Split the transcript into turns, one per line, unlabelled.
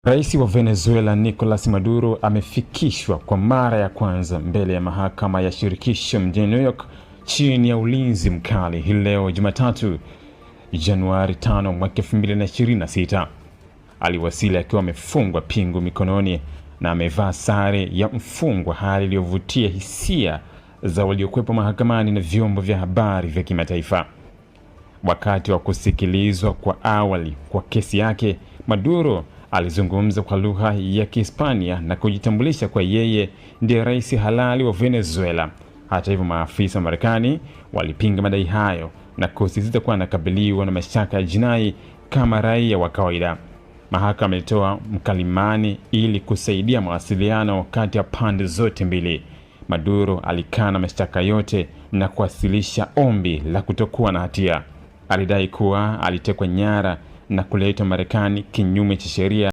Rais wa Venezuela Nicolas Maduro amefikishwa kwa mara ya kwanza mbele ya mahakama ya shirikisho mjini New York chini ya ulinzi mkali hii leo Jumatatu, Januari 5 mwaka 2026. Aliwasili akiwa amefungwa pingu mikononi na amevaa sare ya mfungwa, hali iliyovutia hisia za waliokuwepo mahakamani na vyombo vya habari vya kimataifa. Wakati wa kusikilizwa kwa awali kwa kesi yake, Maduro alizungumza kwa lugha ya Kihispania na kujitambulisha kwa yeye ndiye rais halali wa Venezuela. Hata hivyo, maafisa wa Marekani walipinga madai hayo na kusisitiza kuwa anakabiliwa na mashtaka ya jinai kama raia wa kawaida. Mahakama ilitoa mkalimani ili kusaidia mawasiliano kati ya pande zote mbili. Maduro alikana mashtaka yote na kuwasilisha ombi la kutokuwa na hatia. Alidai kuwa alitekwa nyara na kuletwa Marekani kinyume cha sheria